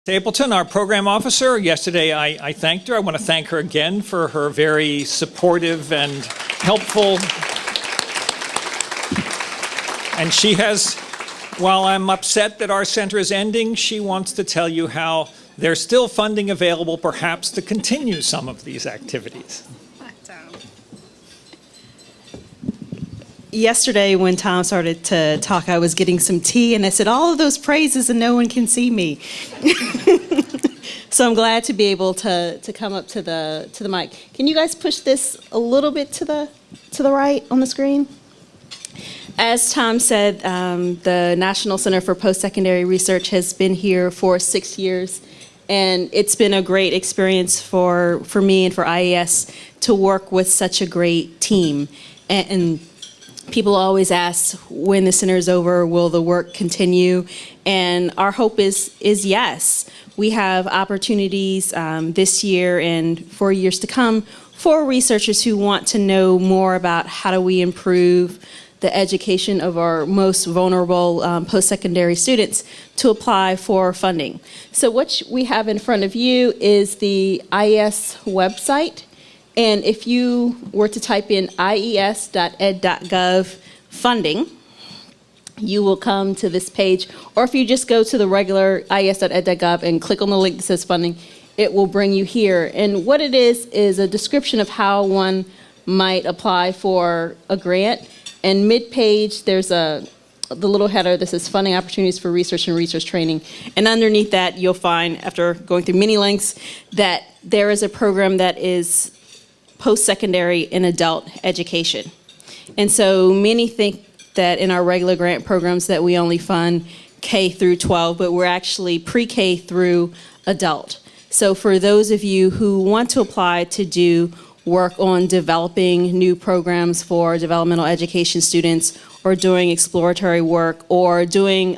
Stapleton, our program officer. Yesterday I thanked her. I want to thank her again for her very supportive and helpful. And she has, while I'm upset that our center is ending, she wants to tell you how there's still funding available perhaps to continue some of these activities. Yesterday when Tom started to talk, I was getting some tea and I said, all of those praises and no one can see me. So I'm glad to be able to come up to the mic. Can you guys push this a little bit to the right on the screen? As Tom said, the National Center for Post-Secondary Research has been here for 6 years, and it's been a great experience for me and for IES to work with such a great team. And people always ask, when the center is over, will the work continue? And our hope is yes. We have opportunities this year and for years to come for researchers who want to know more about how do we improve the education of our most vulnerable post-secondary students to apply for funding. So what we have in front of you is the IES website. And if you were to type in ies.ed.gov funding, you will come to this page. Or if you just go to the regular ies.ed.gov and click on the link that says funding, it will bring you here. And what it is a description of how one might apply for a grant. And mid-page, there's the little header that says funding opportunities for research and research training. And underneath that, you'll find, after going through many links, that there is a program that is post-secondary and adult education. And so many think that in our regular grant programs that we only fund K through 12, but we're actually pre-K through adult. So for those of you who want to apply to do work on developing new programs for developmental education students, or doing exploratory work, or doing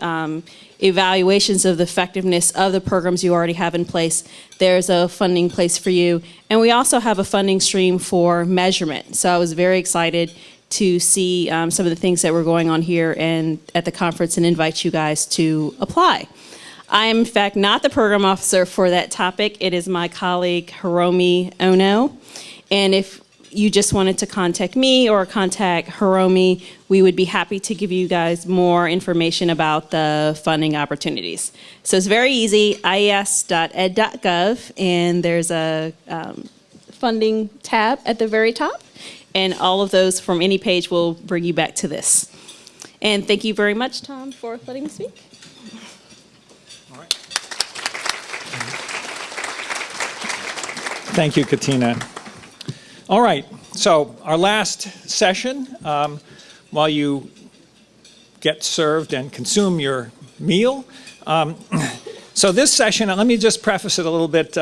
evaluations of the effectiveness of the programs you already have in place, there's a funding place for you. And we also have a funding stream for measurement. So I was very excited to see some of the things that were going on here and at the conference and invite you guys to apply. I am in fact not the program officer for that topic. It is my colleague Hiromi Ono. And if you just wanted to contact me or contact Hiromi, we would be happy to give you guys more information about the funding opportunities. So it's very easy, ies.ed.gov, and there's a funding tab at the very top, and all of those from any page will bring you back to this. And thank you very much, Tom, for letting me speak. All right. Thank you, Katina. All right, so our last session, while you get served and consume your meal. So this session, let me just preface it a little bit.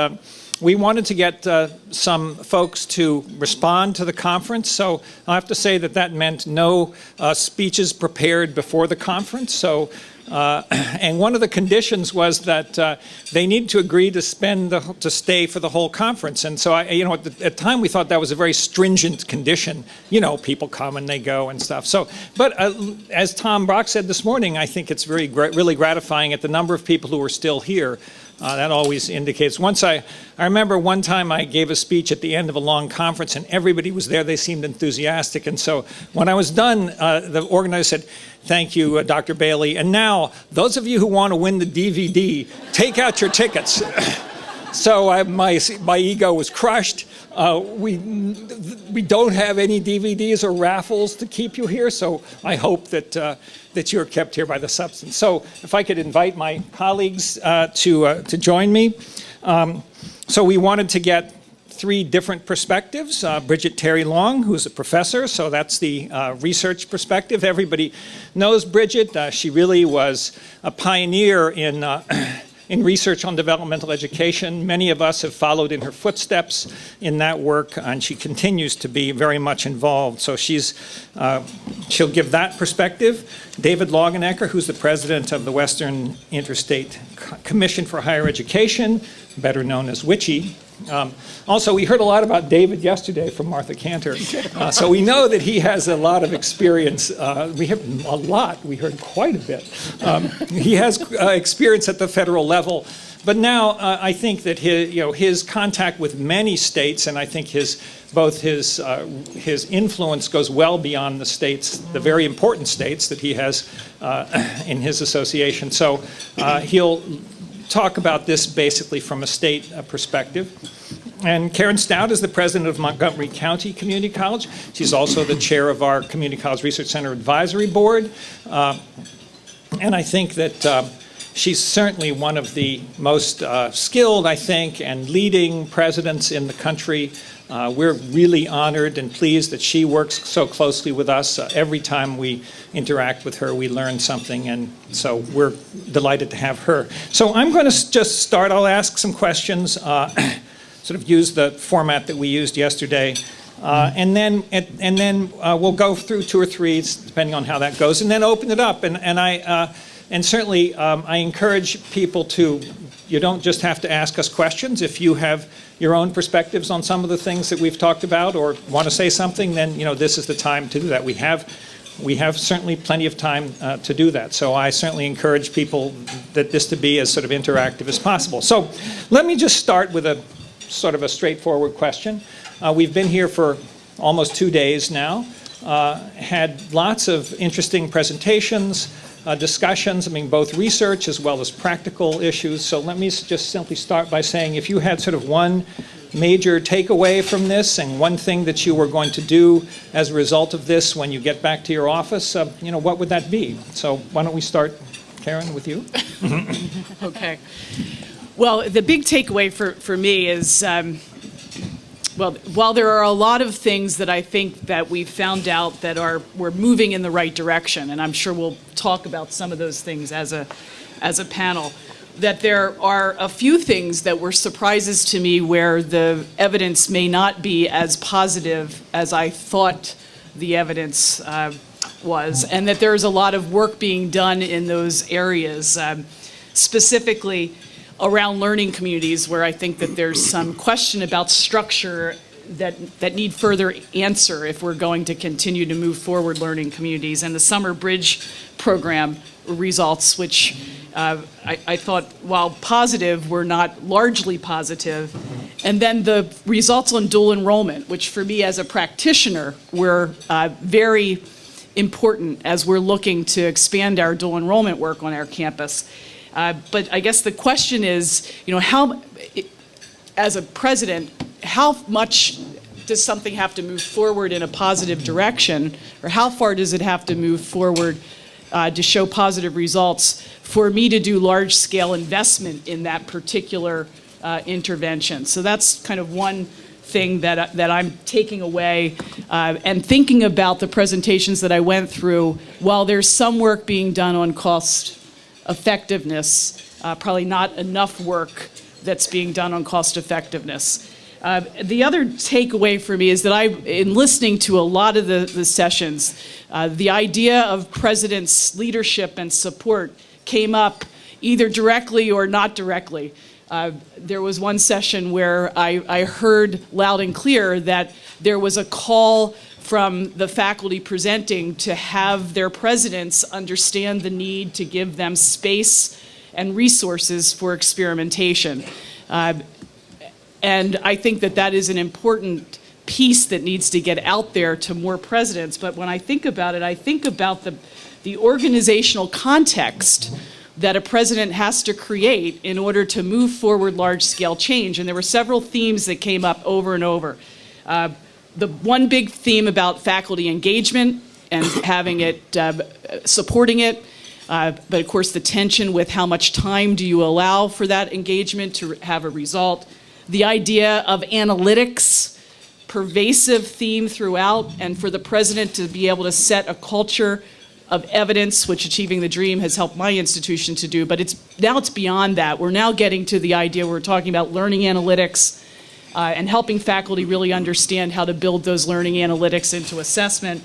We wanted to get some folks to respond to the conference, so I have to say that meant no speeches prepared before the conference. So, and one of the conditions was that they need to agree to stay for the whole conference. And so, at the time we thought that was a very stringent condition. People come and they go and stuff. So, but as Tom Brock said this morning, I think it's really gratifying at the number of people who are still here. That always indicates. I remember one time I gave a speech at the end of a long conference and everybody was there. They seemed enthusiastic. And so when I was done, the organizer said, "Thank you, Dr. Bailey. And now, those of you who want to win the DVD, take out your tickets." So my ego was crushed. We don't have any DVDs or raffles to keep you here, so I hope that you're kept here by the substance. So if I could invite my colleagues to join me. So we wanted to get 3 different perspectives. Bridget Terry Long, who's a professor, so that's the research perspective. Everybody knows Bridget. She really was a pioneer in research on developmental education. Many of us have followed in her footsteps in that work, and she continues to be very much involved. So she'll give that perspective. David Longanecker, who's the president of the Western Interstate Commission for Higher Education, better known as WICHE. Also, we heard a lot about David yesterday from Martha Cantor, so we know that he has a lot of experience. We have a lot. We heard quite a bit. He has experience at the federal level, but now I think that his contact with many states, and I think his influence goes well beyond the states, the very important states that he has in his association. So he'll talk about this basically from a state perspective. And Karen Stout is the president of Montgomery County Community College. She's also the chair of our Community College Research Center Advisory Board. And I think that she's certainly one of the most skilled, I think, and leading presidents in the country. We're really honored and pleased that she works so closely with us. Every time we interact with her, we learn something, and so we're delighted to have her. So I'm going to just start. I'll ask some questions, sort of use the format that we used yesterday, and then we'll go through 2 or 3, depending on how that goes, and then open it up. And certainly, I encourage people to, you don't just have to ask us questions. If you have your own perspectives on some of the things that we've talked about or want to say something, then this is the time to do that. We have certainly plenty of time to do that. So I certainly encourage people that this to be as sort of interactive as possible. So let me just start with a sort of a straightforward question. We've been here for almost 2 days now, had lots of interesting presentations, discussions, both research as well as practical issues. So let me just simply start by saying, if you had sort of one major takeaway from this and one thing that you were going to do as a result of this when you get back to your office, what would that be? So why don't we start, Karen, with you? Okay. Well, the big takeaway for me is, well, while there are a lot of things that I think that we've found out that we're moving in the right direction, and I'm sure we'll talk about some of those things as a panel, that there are a few things that were surprises to me where the evidence may not be as positive as I thought the evidence was, and that there's a lot of work being done in those areas, specifically around learning communities, where I think that there's some question about structure that need further answer if we're going to continue to move forward learning communities. And the Summer Bridge program results, which I thought, while positive, were not largely positive. And then the results on dual enrollment, which for me as a practitioner were very important as we're looking to expand our dual enrollment work on our campus. But I guess the question is, how, as a president, how much does something have to move forward in a positive direction, or how far does it have to move forward to show positive results for me to do large-scale investment in that particular intervention? So that's kind of one thing that I'm taking away and thinking about the presentations that I went through. While there's some work being done on cost effectiveness, probably not enough work that's being done on cost effectiveness. The other takeaway for me is that in listening to a lot of the sessions, the idea of president's leadership and support came up either directly or not directly. There was one session where I heard loud and clear that there was a call from the faculty presenting to have their presidents understand the need to give them space and resources for experimentation. And I think that is an important piece that needs to get out there to more presidents. But when I think about it, I think about the organizational context that a president has to create in order to move forward large-scale change. And there were several themes that came up over and over. The one big theme about faculty engagement and having it, supporting it, but of course the tension with how much time do you allow for that engagement to have a result. The idea of analytics, pervasive theme throughout, and for the president to be able to set a culture of evidence, which Achieving the Dream has helped my institution to do, but now it's beyond that. We're now getting to the idea we're talking about learning analytics and helping faculty really understand how to build those learning analytics into assessment.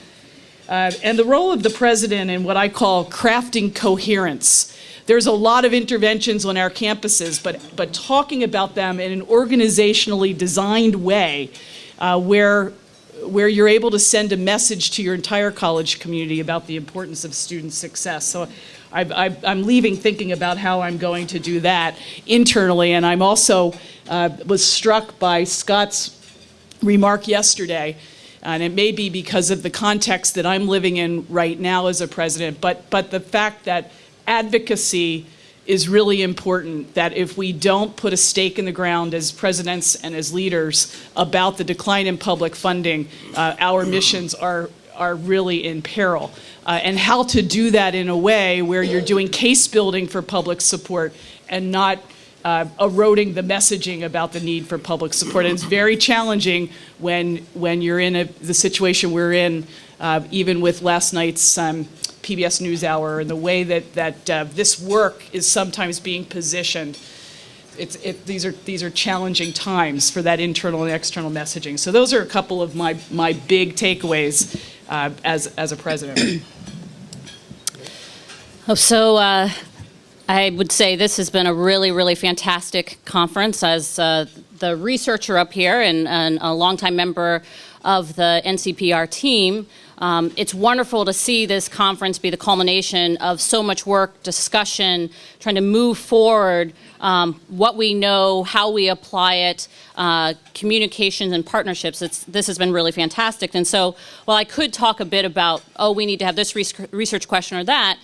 And the role of the president in what I call crafting coherence. there's a lot of interventions on our campuses, but talking about them in an organizationally designed way where you're able to send a message to your entire college community about the importance of student success. So I'm leaving thinking about how I'm going to do that internally, and I'm also was struck by Scott's remark yesterday, and it may be because of the context that I'm living in right now as a president, but the fact that advocacy is really important, that if we don't put a stake in the ground as presidents and as leaders about the decline in public funding, our missions are really in peril. And how to do that in a way where you're doing case building for public support and not eroding the messaging about the need for public support. And it's very challenging when you're in the situation we're in, even with last night's PBS NewsHour and the way that this work is sometimes being positioned. These are challenging times for that internal and external messaging. So those are a couple of my big takeaways as a president. So I would say this has been a really, really fantastic conference. As the researcher up here and a longtime member of the NCPR team, it's wonderful to see this conference be the culmination of so much work, discussion, trying to move forward what we know, how we apply it, communications and partnerships. This has been really fantastic. And so while I could talk a bit about, we need to have this research question or that,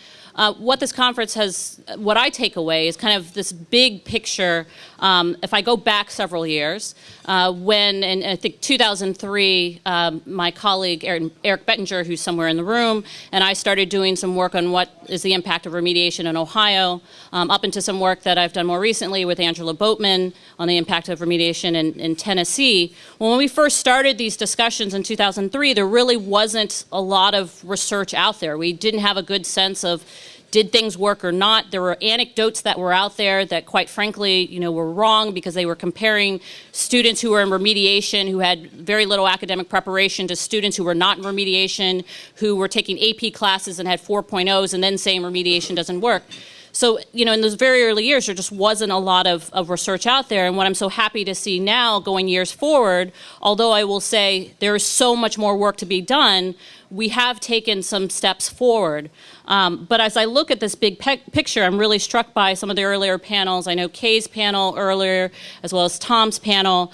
what this conference has, what I take away is kind of this big picture. If I go back several years, when in I think 2003, my colleague Eric Bettinger, who's somewhere in the room, and I started doing some work on what is the impact of remediation in Ohio, up into some work that I've done more recently with Angela Boatman on the impact of remediation in Tennessee. Well, when we first started these discussions in 2003, there really wasn't a lot of research out there. We didn't have a good sense of did things work or not. There were anecdotes that were out there that, quite frankly, were wrong because they were comparing students who were in remediation who had very little academic preparation to students who were not in remediation, who were taking AP classes and had 4.0s and then saying remediation doesn't work. So, in those very early years, there just wasn't a lot of research out there. And what I'm so happy to see now going years forward, although I will say there is so much more work to be done, we have taken some steps forward. But as I look at this big picture, I'm really struck by some of the earlier panels. I know Kay's panel earlier, as well as Tom's panel,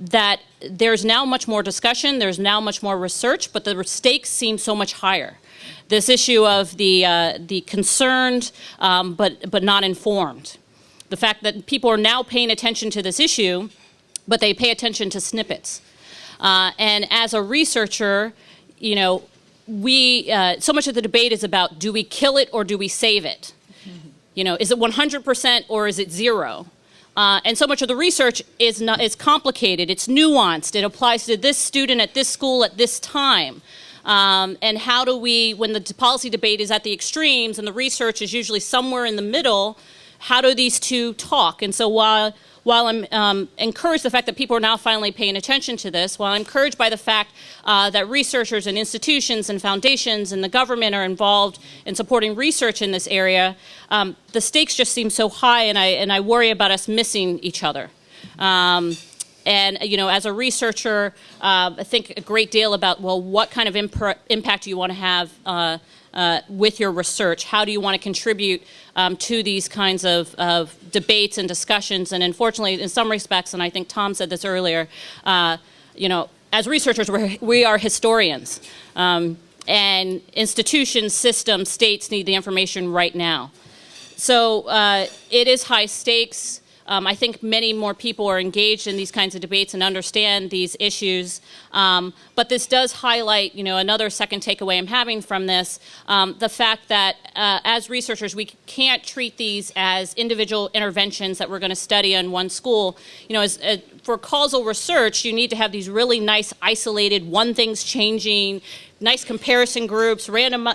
that there's now much more discussion, there's now much more research, but the stakes seem so much higher. This issue of the concerned but not informed. The fact that people are now paying attention to this issue, but they pay attention to snippets. And as a researcher, so much of the debate is about, do we kill it or do we save it? Is it 100% or is it zero? And so much of the research is complicated, it's nuanced, it applies to this student at this school at this time. And how do we, when the policy debate is at the extremes and the research is usually somewhere in the middle, how do these two talk? And so while I'm encouraged the fact that people are now finally paying attention to this, while I'm encouraged by the fact that researchers and institutions and foundations and the government are involved in supporting research in this area, the stakes just seem so high, and I worry about us missing each other. And, as a researcher, I think a great deal about, what kind of impact do you want to have with your research? How do you want to contribute to these kinds of debates and discussions? And unfortunately, in some respects, and I think Tom said this earlier, as researchers, we are historians. And institutions, systems, states need the information right now. So it is high stakes. I think many more people are engaged in these kinds of debates and understand these issues. But this does highlight, another second takeaway I'm having from this, the fact that as researchers, we can't treat these as individual interventions that we're going to study in one school. For causal research, you need to have these really nice, isolated, one thing's changing, nice comparison groups, random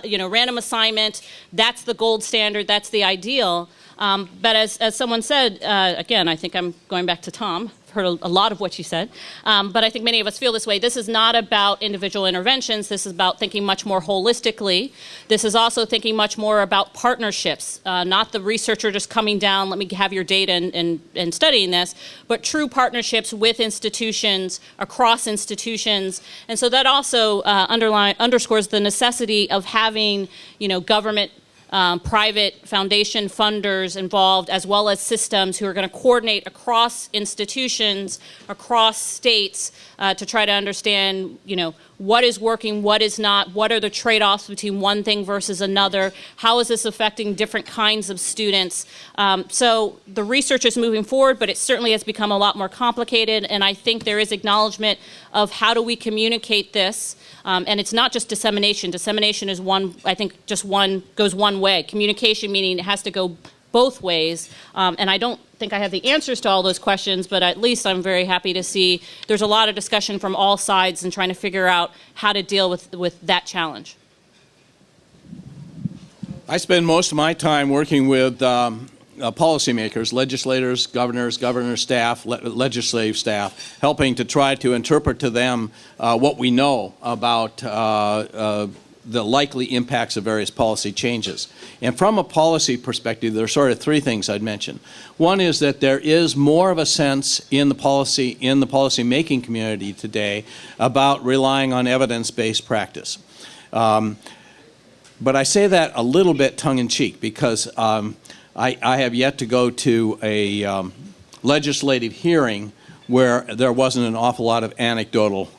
assignment. That's the gold standard. That's the ideal. But as someone said, again, I think I'm going back to Tom. I've heard a lot of what you said. But I think many of us feel this way. This is not about individual interventions. This is about thinking much more holistically. This is also thinking much more about partnerships, not the researcher just coming down, let me have your data and studying this, but true partnerships with institutions, across institutions. And so that also underscores the necessity of having, government, private foundation funders involved, as well as systems who are going to coordinate across institutions, across states, to try to understand, what is working, what is not, what are the trade-offs between one thing versus another, how is this affecting different kinds of students. So the research is moving forward, but it certainly has become a lot more complicated, and I think there is acknowledgement of how do we communicate this, and it's not just dissemination. Dissemination is goes one way. Communication meaning it has to go both ways, and I don't think I have the answers to all those questions, but at least I'm very happy to see there's a lot of discussion from all sides and trying to figure out how to deal with that challenge. I spend most of my time working with policymakers, legislators, governors' staff, legislative staff, helping to try to interpret to them what we know about the likely impacts of various policy changes. And from a policy perspective, there are sort of three things I'd mention. One is that there is more of a sense in the policy-making community today about relying on evidence-based practice. But I say that a little bit tongue-in-cheek because I have yet to go to a legislative hearing where there wasn't an awful lot of anecdotal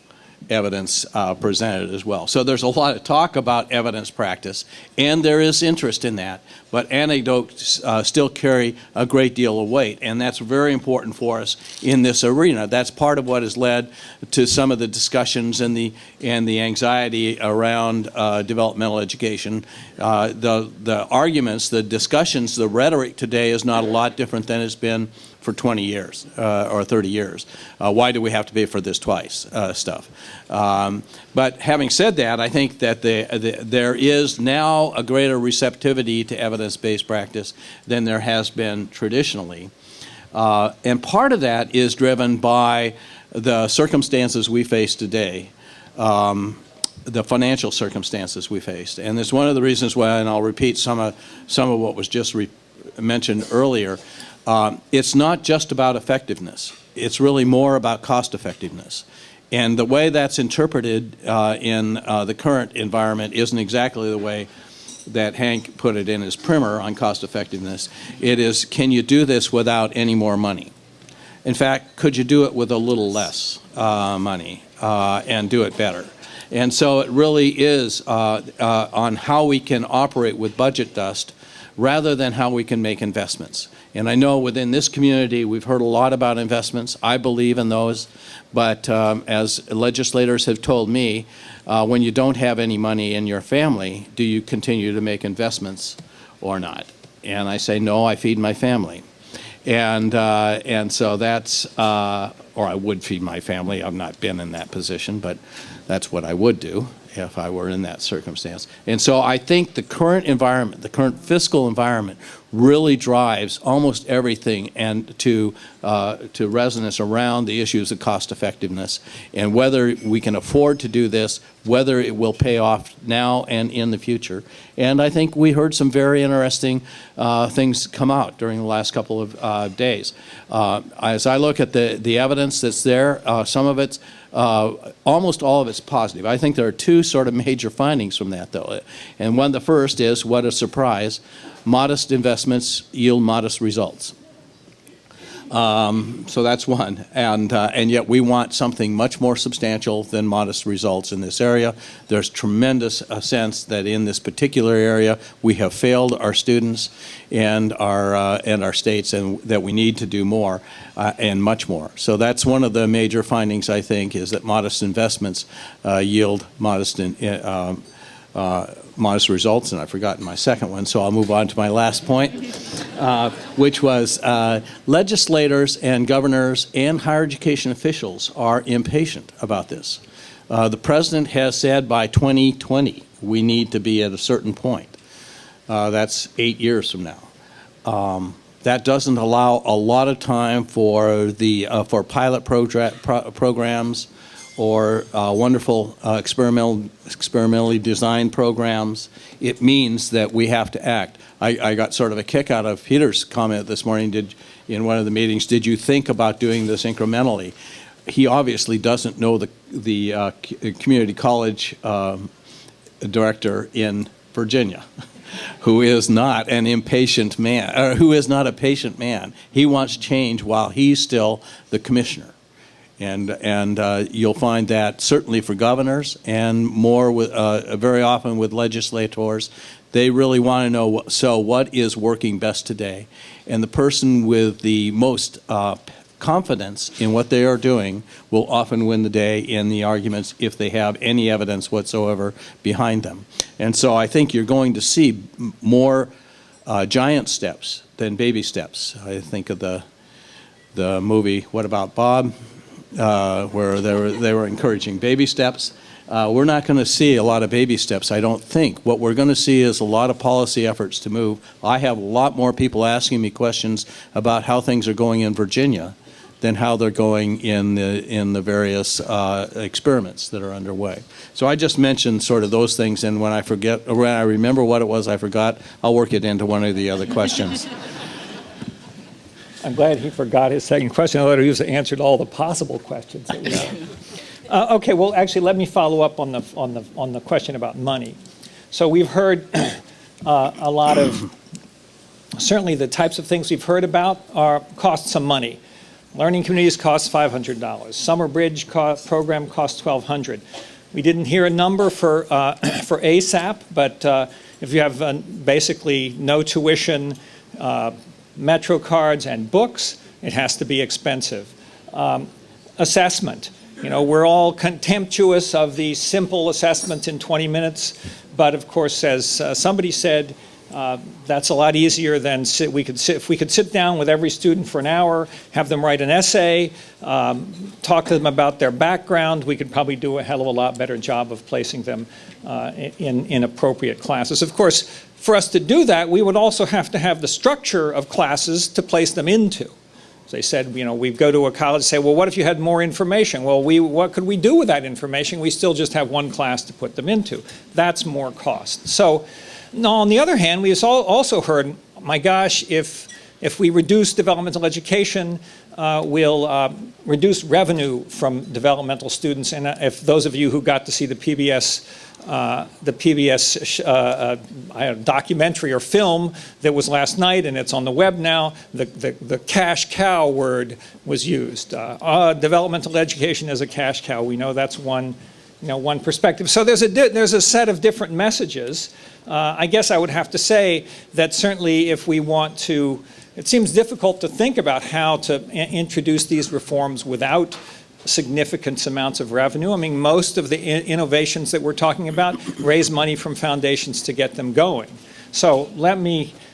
evidence presented as well. So there's a lot of talk about evidence practice, and there is interest in that, but anecdotes still carry a great deal of weight, and that's very important for us in this arena. That's part of what has led to some of the discussions and the anxiety around developmental education. The arguments, the discussions, the rhetoric today is not a lot different than it's been for 20 years or 30 years. Why do we have to pay for this twice stuff? But having said that, I think that there is now a greater receptivity to evidence-based practice than there has been traditionally. And part of that is driven by the circumstances we face today, the financial circumstances we faced. And it's one of the reasons why, and I'll repeat some of what was just mentioned earlier, it's not just about effectiveness. It's really more about cost effectiveness. And the way that's interpreted in the current environment isn't exactly the way that Hank put it in his primer on cost effectiveness. It is, can you do this without any more money? In fact, could you do it with a little less money and do it better? And so it really is on how we can operate with budget dust rather than how we can make investments. And I know within this community we've heard a lot about investments. I believe in those, but as legislators have told me, when you don't have any money in your family, do you continue to make investments or not? And I say, no, I feed my family. And so that's, or I would feed my family. I've not been in that position, but that's what I would do if I were in that circumstance. And so I think the current environment, the current fiscal environment, really drives almost everything and to resonance around the issues of cost effectiveness and whether we can afford to do this, whether it will pay off now and in the future. And I think we heard some very interesting things come out during the last couple of days. As I look at the evidence that's there, some of it's almost all of it's positive. I think there are two sort of major findings from that, though. And the first is, what a surprise, modest investments yield modest results. So that's one, and yet we want something much more substantial than modest results in this area. There's tremendous sense that in this particular area we have failed our students and our states, and that we need to do more and much more. So that's one of the major findings, I think, is that modest investments yield modest results, and I've forgotten my second one, so I'll move on to my last point, which was legislators and governors and higher education officials are impatient about this. The president has said by 2020 we need to be at a certain point. That's 8 years from now. That doesn't allow a lot of time for the for pilot programs or wonderful experimentally designed programs. It means that we have to act. I got sort of a kick out of Peter's comment this morning in one of the meetings, did you think about doing this incrementally? He obviously doesn't know the community college director in Virginia, who is not an impatient man, or who is not a patient man. He wants change while he's still the commissioner. And you'll find that certainly for governors and more with, very often with legislators. They really want to know, so what is working best today? And the person with the most confidence in what they are doing will often win the day in the arguments if they have any evidence whatsoever behind them. And so I think you're going to see more giant steps than baby steps. I think of the movie What About Bob, where they were encouraging baby steps. We're not going to see a lot of baby steps, I don't think. What we're going to see is a lot of policy efforts to move. I have a lot more people asking me questions about how things are going in Virginia than how they're going in the various experiments that are underway. So I just mentioned sort of those things, and when I remember what it was I forgot, I'll work it into one of the other questions. I'm glad he forgot his second question. I thought he answered all the possible questions that we had. Okay, well, actually, let me follow up on the question about money. So we've heard a lot of, certainly the types of things we've heard about cost some money. Learning communities cost $500. Summer Bridge program costs $1,200. We didn't hear a number for ASAP, but if you have basically no tuition, Metro cards and books, it has to be expensive. Assessment. You know, we're all contemptuous of the simple assessments in 20 minutes, but of course, as somebody said, that's a lot easier than if we could sit down with every student for an hour, have them write an essay, talk to them about their background, we could probably do a hell of a lot better job of placing them in appropriate classes. Of course, for us to do that, we would also have to have the structure of classes to place them into. As they said, you know, we go to a college and say, well, what if you had more information? Well, what could we do with that information? We still just have one class to put them into. That's more cost. So, now, on the other hand, we also heard, my gosh, if we reduce developmental education, we'll reduce revenue from developmental students. And if those of you who got to see the PBS documentary or film that was last night, and it's on the web now, the cash cow word was used. Developmental education is a cash cow. We know that's one perspective. So there's a set of different messages. I guess I would have to say that certainly if we want to, it seems difficult to think about how to introduce these reforms without significant amounts of revenue. I mean, most of the innovations that we're talking about raise money from foundations to get them going. So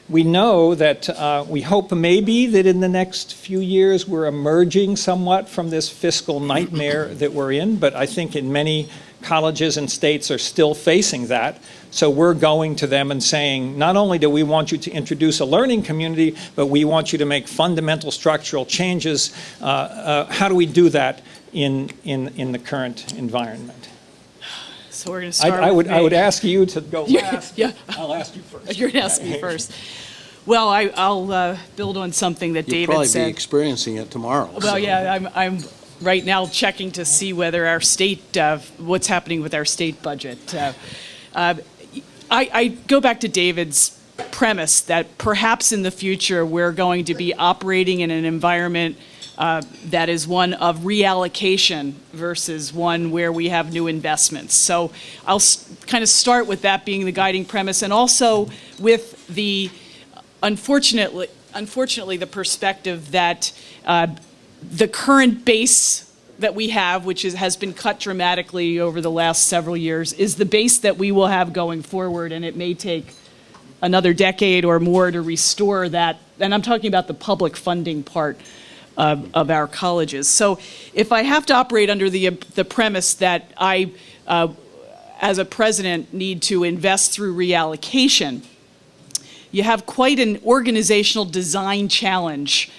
we know that we hope maybe that in the next few years we're emerging somewhat from this fiscal nightmare that we're in, but I think in many colleges and states are still facing that. So we're going to them and saying, not only do we want you to introduce a learning community, but we want you to make fundamental structural changes. How do we do that in the current environment? So we're going to start I would ask you to go last. Yeah. I'll ask you first. You're going to ask me first. Well, I'll build on something that You'll David probably said. be experiencing it tomorrow. Well, so. yeah, I'm right now checking to see whether our state, what's happening with our state budget. I go back to David's premise that perhaps in the future we're going to be operating in an environment that is one of reallocation versus one where we have new investments. So I'll kind of start with that being the guiding premise, and also with the, unfortunately the perspective that the current base that we have, which has been cut dramatically over the last several years, is the base that we will have going forward, and it may take another decade or more to restore that. And I'm talking about the public funding part of our colleges. So if I have to operate under the premise that I, as a president, need to invest through reallocation, you have quite an organizational design challenge.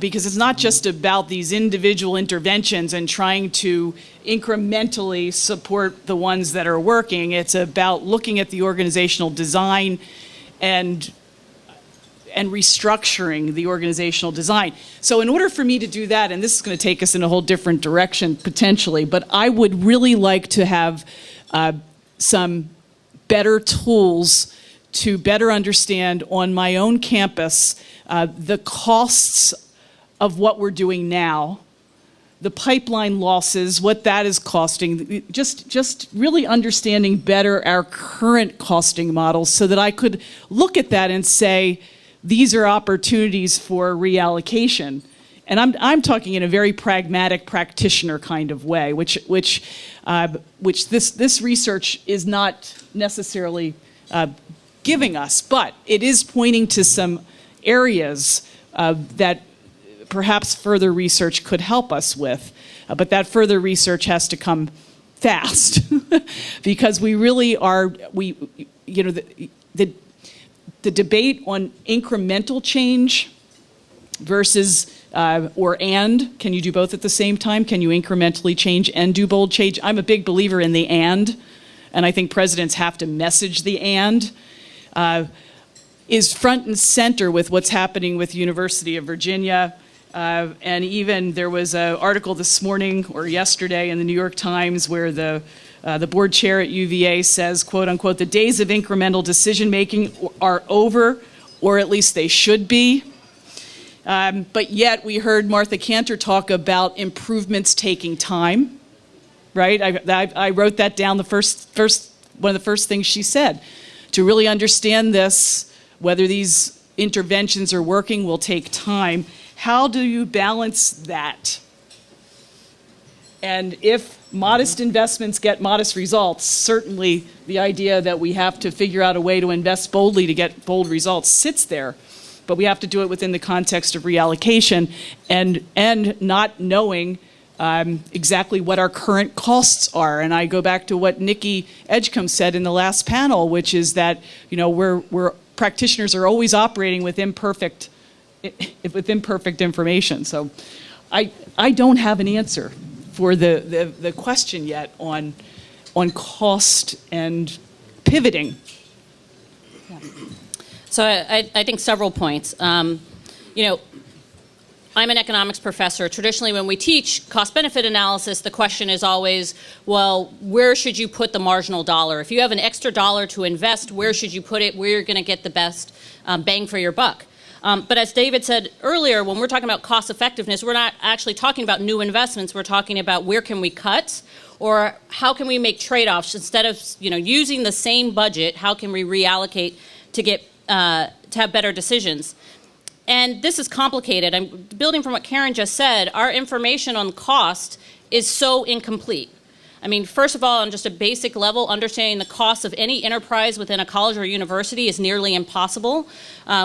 Because it's not just about these individual interventions and trying to incrementally support the ones that are working. It's about looking at the organizational design and restructuring the organizational design. So in order for me to do that, and this is going to take us in a whole different direction potentially, but I would really like to have some better tools to better understand on my own campus the costs of what we're doing now, the pipeline losses, what that is costing, just really understanding better our current costing models so that I could look at that and say, these are opportunities for reallocation. And I'm talking in a very pragmatic practitioner kind of way, which this research is not necessarily giving us, but it is pointing to some areas that perhaps further research could help us with. But that further research has to come fast because we really are, the debate on incremental change versus, can you do both at the same time? Can you incrementally change and do bold change? I'm a big believer in the and I think presidents have to message the and. Is front and center with what's happening with University of Virginia. And even there was an article this morning or yesterday in the New York Times where the board chair at UVA says, quote unquote, the days of incremental decision making are over, or at least they should be. But yet we heard Martha Cantor talk about improvements taking time, right? I wrote that down, one of the first things she said. To really understand this, whether these interventions are working will take time. How do you balance that? And if modest investments get modest results, certainly the idea that we have to figure out a way to invest boldly to get bold results sits there. But we have to do it within the context of reallocation and not knowing exactly what our current costs are. And I go back to what Nikki Edgecombe said in the last panel, which is that we're practitioners are always operating with imperfect information. So I don't have an answer for the question yet on cost and pivoting. Yeah. So I think several points. I'm an economics professor. Traditionally, when we teach cost-benefit analysis, the question is always, well, where should you put the marginal dollar? If you have an extra dollar to invest, where should you put it? Where you're going to get the best bang for your buck? But as David said earlier, when we're talking about cost effectiveness, we're not actually talking about new investments. We're talking about where can we cut, or how can we make trade-offs instead of using the same budget. How can we reallocate to get to have better decisions? And this is complicated. I'm building from what Karen just said. Our information on cost is so incomplete. I mean, first of all, on just a basic level, understanding the cost of any enterprise within a college or university is nearly impossible.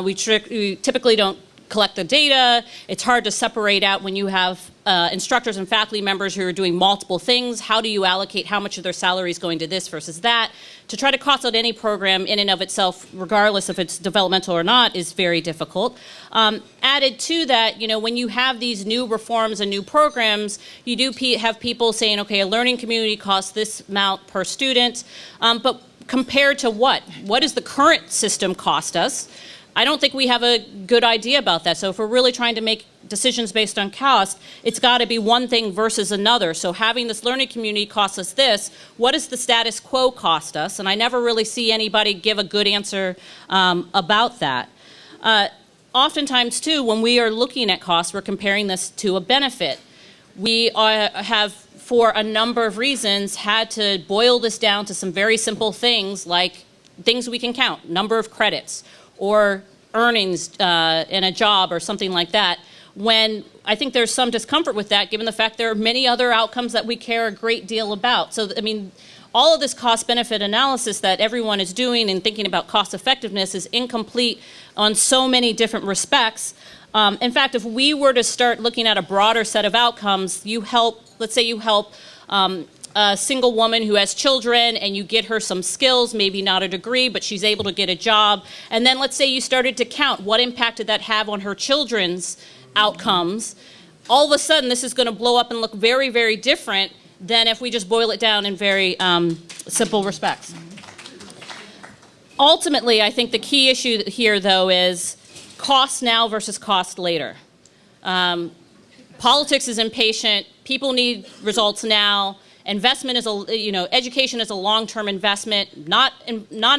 We typically don't collect the data. It's hard to separate out when you have instructors and faculty members who are doing multiple things. How do you allocate how much of their salary is going to this versus that? To try to cost out any program in and of itself, regardless if it's developmental or not, is very difficult. Added to that, when you have these new reforms and new programs, you do have people saying, okay, a learning community costs this amount per student, but compared to what? What does the current system cost us? I don't think we have a good idea about that. So if we're really trying to make decisions based on cost, it's got to be one thing versus another. So having this learning community cost us this, what does the status quo cost us? And I never really see anybody give a good answer about that. Oftentimes, too, when we are looking at costs, we're comparing this to a benefit. We have, for a number of reasons, had to boil this down to some very simple things like things we can count, number of credits, or earnings in a job or something like that, when I think there's some discomfort with that, given the fact there are many other outcomes that we care a great deal about. So, I mean, all of this cost-benefit analysis that everyone is doing and thinking about cost effectiveness is incomplete on so many different respects. In fact, if we were to start looking at a broader set of outcomes, let's say you help a single woman who has children and you get her some skills, maybe not a degree, but she's able to get a job. And then let's say you started to count what impact did that have on her children's outcomes. All of a sudden, this is going to blow up and look very, very different than if we just boil it down in very simple respects. Ultimately, I think the key issue here, though, is cost now versus cost later. Politics is impatient. People need results now. Investment is education is a long-term investment. Not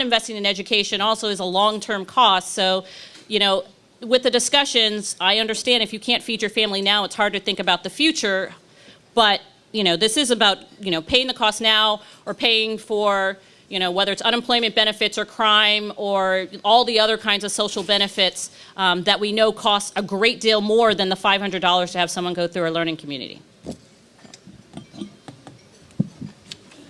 investing in education also is a long-term cost. So, with the discussions, I understand if you can't feed your family now, it's hard to think about the future. But, this is about, paying the cost now or paying for, whether it's unemployment benefits or crime or all the other kinds of social benefits that we know cost a great deal more than the $500 to have someone go through a learning community.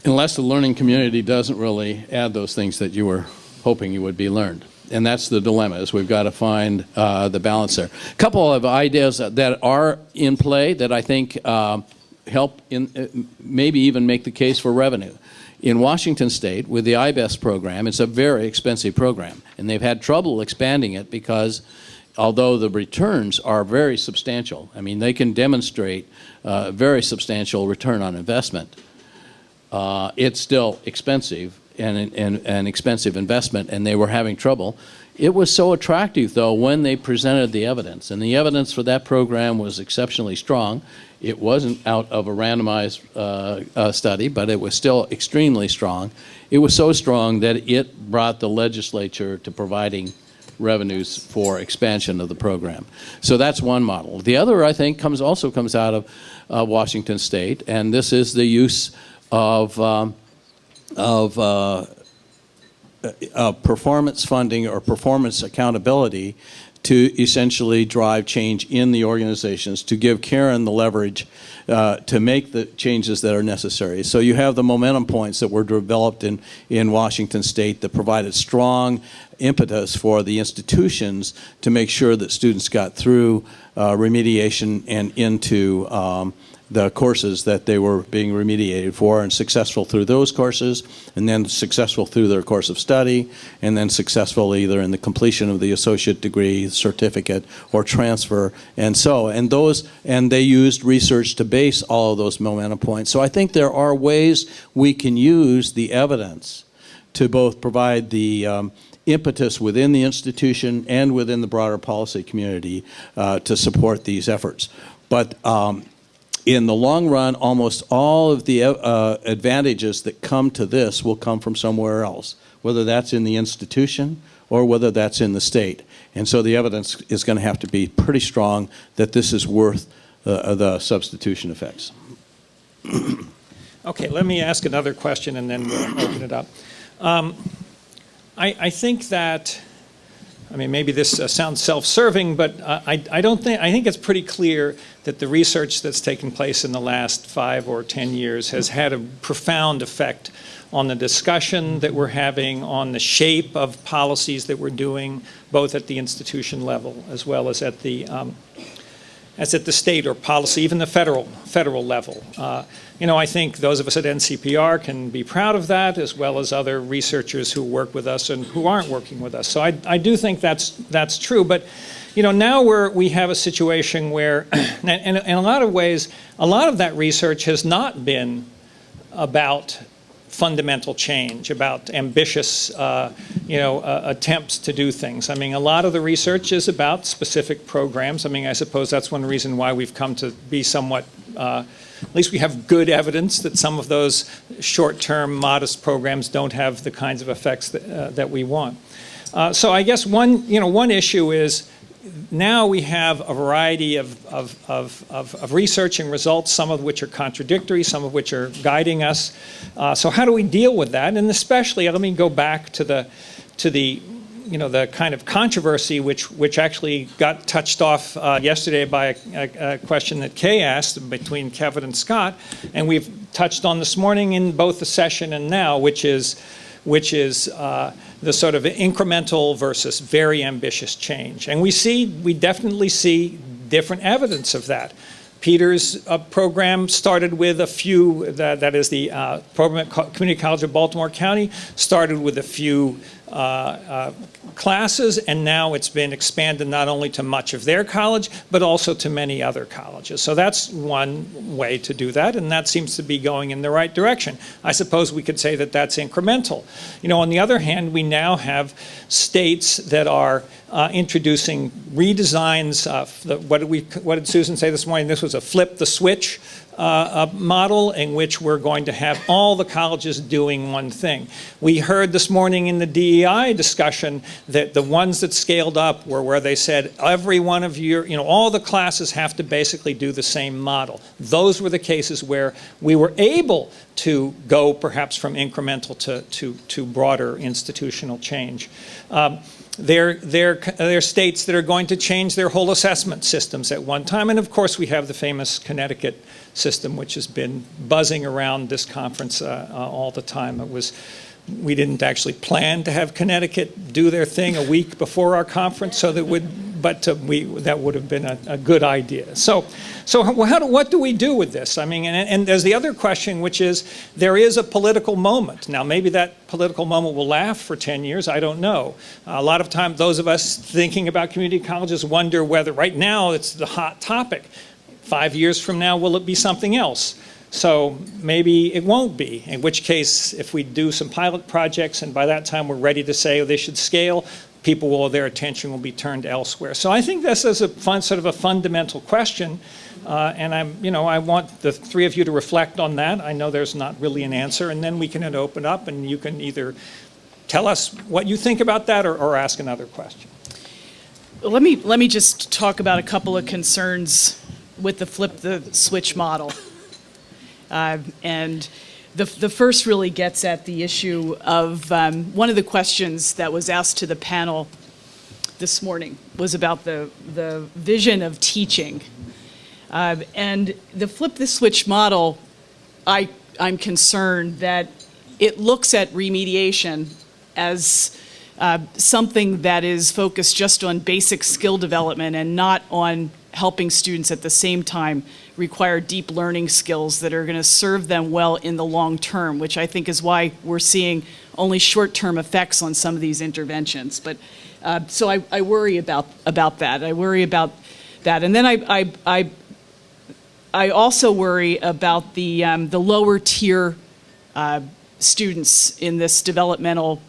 Unless the learning community doesn't really add those things that you were hoping you would be learned. And that's the dilemma, is we've got to find the balance there. A couple of ideas that are in play that I think help maybe even make the case for revenue. In Washington State, with the IBEST program, it's a very expensive program. And they've had trouble expanding it because although the returns are very substantial, I mean, they can demonstrate very substantial return on investment, it's still expensive and an expensive investment, and they were having trouble. It was so attractive, though, when they presented the evidence. And the evidence for that program was exceptionally strong. It wasn't out of a randomized study, but it was still extremely strong. It was so strong that it brought the legislature to providing revenues for expansion of the program. So that's one model. The other, I think, also comes out of Washington State, and this is the use of performance funding or performance accountability to essentially drive change in the organizations, to give Karen the leverage to make the changes that are necessary. So you have the momentum points that were developed in Washington State that provided strong impetus for the institutions to make sure that students got through remediation and into the courses that they were being remediated for, and successful through those courses, and then successful through their course of study, and then successful either in the completion of the associate degree, certificate, or transfer, and they used research to base all of those momentum points. So I think there are ways we can use the evidence to both provide the impetus within the institution and within the broader policy community to support these efforts. But in the long run, almost all of the advantages that come to this will come from somewhere else, whether that's in the institution or whether that's in the state. And so the evidence is going to have to be pretty strong that this is worth the substitution effects. Okay, let me ask another question and then we'll open it up. I think that, maybe this sounds self-serving, but I think it's pretty clear that the research that's taken place in the last 5 or 10 years has had a profound effect on the discussion that we're having, on the shape of policies that we're doing, both at the institution level as well as at the state or policy, even the federal level. I think those of us at NCPR can be proud of that, as well as other researchers who work with us and who aren't working with us. So I do think that's true. But now we have a situation where, in a lot of ways, a lot of that research has not been about fundamental change, about ambitious, attempts to do things. A lot of the research is about specific programs. I suppose that's one reason why we've come to be somewhat, at least we have good evidence that some of those short-term, modest programs don't have the kinds of effects that we want. So I guess one issue is, now we have a variety of research and results, some of which are contradictory, some of which are guiding us. So how do we deal with that? And especially, let me go back to the kind of controversy which actually got touched off yesterday by a question that Kay asked between Kevin and Scott, and we've touched on this morning in both the session and now, which is the sort of incremental versus very ambitious change. And we definitely see different evidence of that. Peter's program started with a few, that is the program at Community College of Baltimore County, started with a few classes, and now it's been expanded not only to much of their college, but also to many other colleges. So that's one way to do that, and that seems to be going in the right direction. I suppose we could say that that's incremental. You know, on the other hand, we now have states that are introducing redesigns. What did Susan say this morning? This was a flip the switch model in which we're going to have all the colleges doing one thing. We heard this morning in the DEI discussion that the ones that scaled up were where they said every one of your, all the classes have to basically do the same model. Those were the cases where we were able to go perhaps from incremental to broader institutional change. There are states that are going to change their whole assessment systems at one time, and of course we have the famous Connecticut system, which has been buzzing around this conference all the time. We didn't actually plan to have Connecticut do their thing a week before our conference, so that that would have been a good idea. So what do we do with this? I mean, and there's the other question, which is there is a political moment. Now, maybe that political moment will last for 10 years. I don't know. A lot of times, those of us thinking about community colleges wonder whether right now it's the hot topic. 5 years from now, will it be something else? So maybe it won't be, in which case, if we do some pilot projects and by that time we're ready to say they should scale, their attention will be turned elsewhere. So I think this is sort of a fundamental question, and I want the three of you to reflect on that. I know there's not really an answer, and then we can open up and you can either tell us what you think about that or ask another question. Let me just talk about a couple of concerns with the flip the switch model. And the first really gets at the issue of one of the questions that was asked to the panel this morning was about the vision of teaching. And the flip the switch model, I'm concerned that it looks at remediation as something that is focused just on basic skill development and not on helping students at the same time require deep learning skills that are going to serve them well in the long term, which I think is why we're seeing only short-term effects on some of these interventions. But so I worry about that. I worry about that, and then I also worry about the lower tier students in this developmental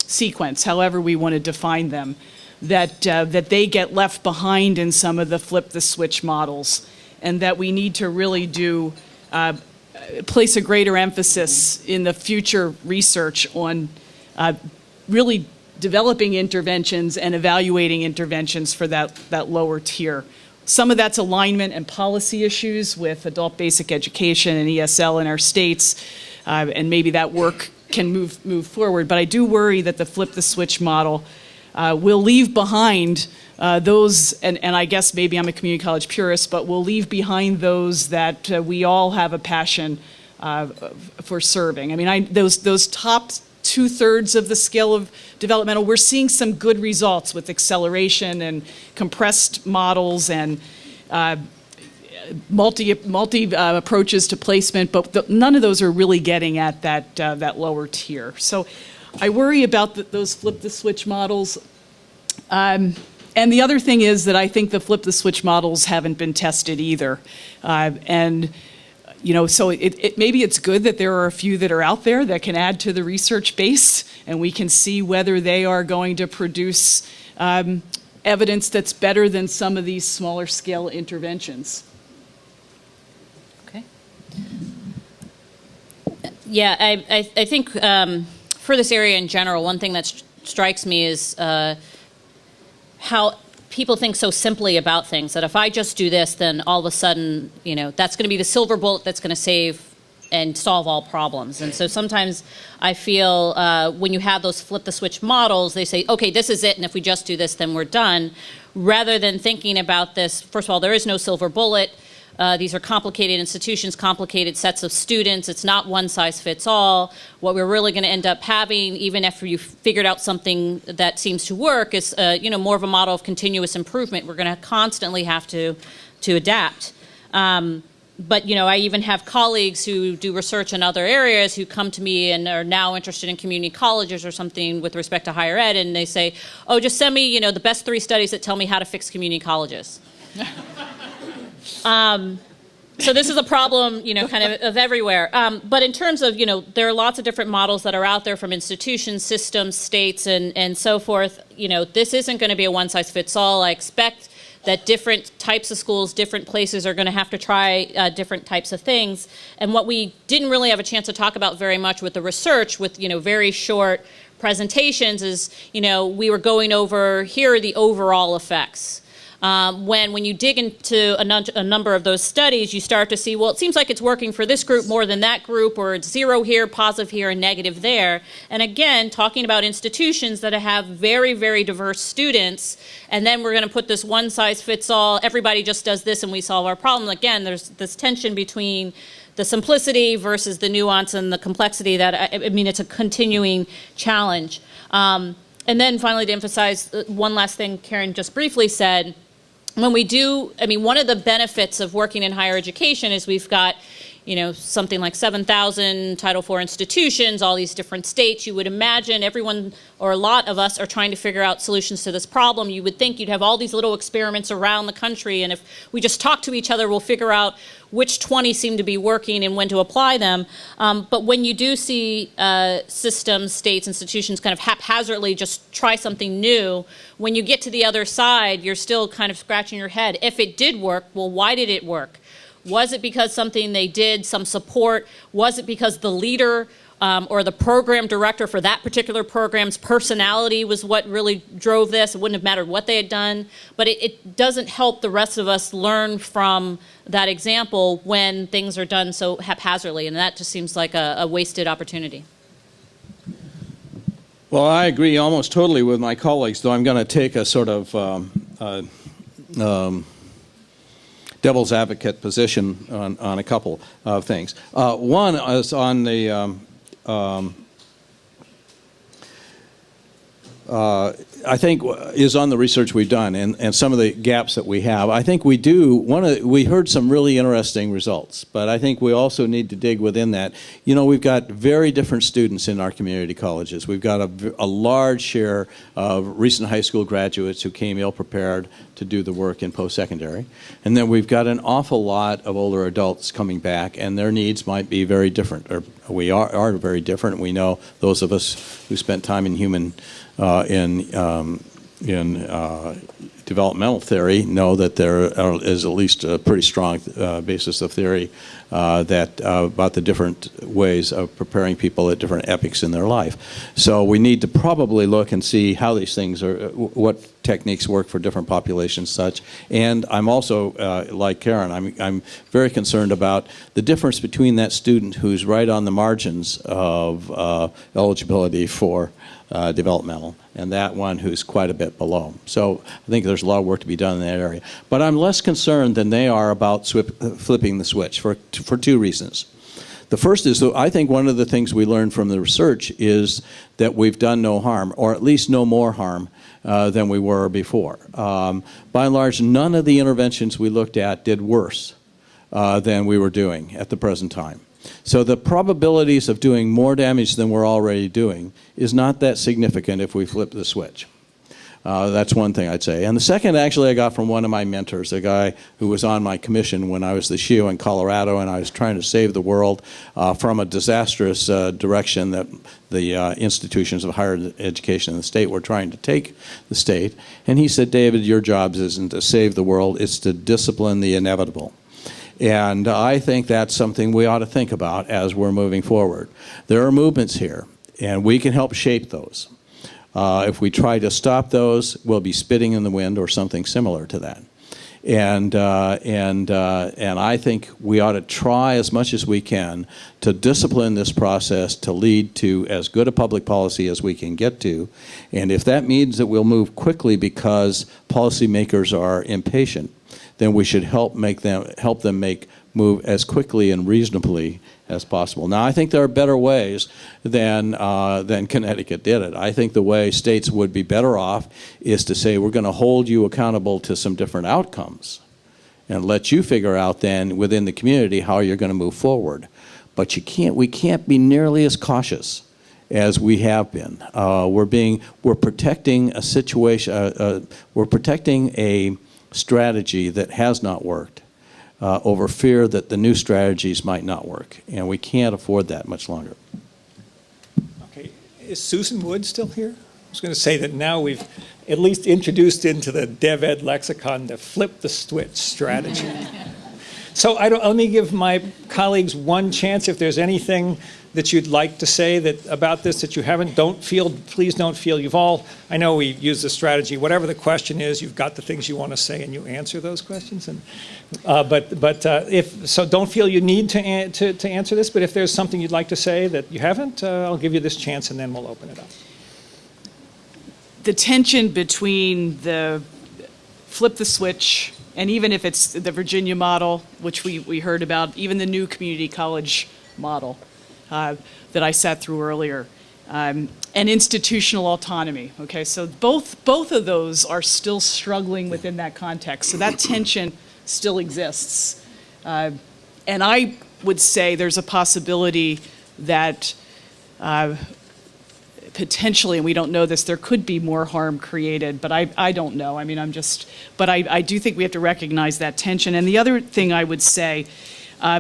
sequence, however we want to define them. That they get left behind in some of the flip the switch models, and that we need to really place a greater emphasis in the future research on really developing interventions and evaluating interventions for that lower tier. Some of that's alignment and policy issues with adult basic education and ESL in our states, and maybe that work can move forward. But I do worry that the flip the switch model will leave behind those, and I guess maybe I'm a community college purist, but we'll leave behind those that we all have a passion for serving. I mean, those top 2/3 of the scale of developmental, we're seeing some good results with acceleration and compressed models and multi approaches to placement, but none of those are really getting at that lower tier. So I worry about those flip the switch models. And the other thing is that I think the flip the switch models haven't been tested either. So maybe it's good that there are a few that are out there that can add to the research base, and we can see whether they are going to produce evidence that's better than some of these smaller scale interventions. Okay. Yeah, I think for this area in general, one thing that strikes me is how people think so simply about things, that if I just do this, then all of a sudden, that's going to be the silver bullet that's going to save and solve all problems. And so sometimes I feel when you have those flip the switch models, they say, okay, this is it, and if we just do this, then we're done. Rather than thinking about this, first of all, there is no silver bullet. These are complicated institutions, complicated sets of students. It's not one size fits all. What we're really going to end up having, even after you've figured out something that seems to work, is more of a model of continuous improvement. We're going to constantly have to adapt. But, you know, I even have colleagues who do research in other areas who come to me and are now interested in community colleges or something with respect to higher ed, and they say, oh, just send me, you know, the best 3 studies that tell me how to fix community colleges. So this is a problem, you know, kind of everywhere. But in terms of, you know, there are lots of different models that are out there from institutions, systems, states, and so forth. You know, this isn't going to be a one-size-fits-all. I expect that different types of schools, different places are going to have to try different types of things. And what we didn't really have a chance to talk about very much with the research, with, you know, very short presentations, is, you know, we were going over, here are the overall effects. When you dig into a number of those studies, you start to see, well, it seems like it's working for this group more than that group, or it's 0 here, positive here, and negative there. And again, talking about institutions that have very, very diverse students, and then we're going to put this one-size-fits-all, everybody just does this and we solve our problem. Again, there's this tension between the simplicity versus the nuance and the complexity that, I mean, it's a continuing challenge. And then finally, to emphasize one last thing Karen just briefly said, when we do, I mean, one of the benefits of working in higher education is we've got, you know, something like 7,000 Title IV institutions, all these different states. You would imagine everyone, or a lot of us, are trying to figure out solutions to this problem. You would think you'd have all these little experiments around the country, and if we just talk to each other, we'll figure out which 20 seem to be working and when to apply them. But when you do see systems, states, institutions kind of haphazardly just try something new, when you get to the other side, you're still kind of scratching your head. If it did work, well, why did it work? Was it because something they did, some support? Was it because the leader or the program director for that particular program's personality was what really drove this? It wouldn't have mattered what they had done. But it doesn't help the rest of us learn from that example when things are done so haphazardly, and that just seems like a wasted opportunity. Well, I agree almost totally with my colleagues, though I'm going to take a sort of devil's advocate position on a couple of things. One is on the I think is on the research we've done and some of the gaps that we have. I think we do, we heard some really interesting results, but I think we also need to dig within that. You know, we've got very different students in our community colleges. We've got a large share of recent high school graduates who came ill-prepared to do the work in post-secondary. And then we've got an awful lot of older adults coming back, and their needs might be very different, or we are very different. We know, those of us who spent time in developmental theory know that there is at least a pretty strong basis of theory about the different ways of preparing people at different epochs in their life. So we need to probably look and see how these things are, what techniques work for different populations such. And I'm also, like Karen, I'm very concerned about the difference between that student who's right on the margins of eligibility for developmental and that one who's quite a bit below. So I think there's a lot of work to be done in that area. But I'm less concerned than they are about flipping the switch for 2 reasons. The first is that I think one of the things we learned from the research is that we've done no harm, or at least no more harm than we were before. By and large, none of the interventions we looked at did worse than we were doing at the present time. So the probabilities of doing more damage than we're already doing is not that significant if we flip the switch. That's one thing I'd say. And the second, actually, I got from one of my mentors, a guy who was on my commission when I was the SHIO in Colorado, and I was trying to save the world from a disastrous direction that the institutions of higher education in the state were trying to take the state. And he said, David, your job isn't to save the world, it's to discipline the inevitable. And I think that's something we ought to think about as we're moving forward. There are movements here, and we can help shape those. If we try to stop those, we'll be spitting in the wind or something similar to that. And I think we ought to try as much as we can to discipline this process to lead to as good a public policy as we can get to. And if that means that we'll move quickly because policymakers are impatient, then we should help them move as quickly and reasonably as possible. Now, I think there are better ways than Connecticut did it. I think the way states would be better off is to say we're going to hold you accountable to some different outcomes, and let you figure out then within the community how you're going to move forward. But we can't be nearly as cautious as we have been. We're protecting a situation, we're protecting a strategy that has not worked over fear that the new strategies might not work, and we can't afford that much longer. Okay, is Susan Wood still here? I was going to say that now we've at least introduced into the Dev Ed lexicon the flip the switch strategy. So let me give my colleagues one chance. If there's anything that you'd like to say about this that you haven't, please don't feel you've all, I know we use the strategy, whatever the question is, you've got the things you want to say and you answer those questions. And, so don't feel you need to answer this, but if there's something you'd like to say that you haven't, I'll give you this chance and then we'll open it up. The tension between the flip the switch, and even if it's the Virginia model, which we heard about, even the new community college model that I sat through earlier, and institutional autonomy. Okay, so both of those are still struggling within that context. So that tension still exists. And I would say there's a possibility that potentially, and we don't know this, there could be more harm created, but I don't know. I mean, but I do think we have to recognize that tension. And the other thing I would say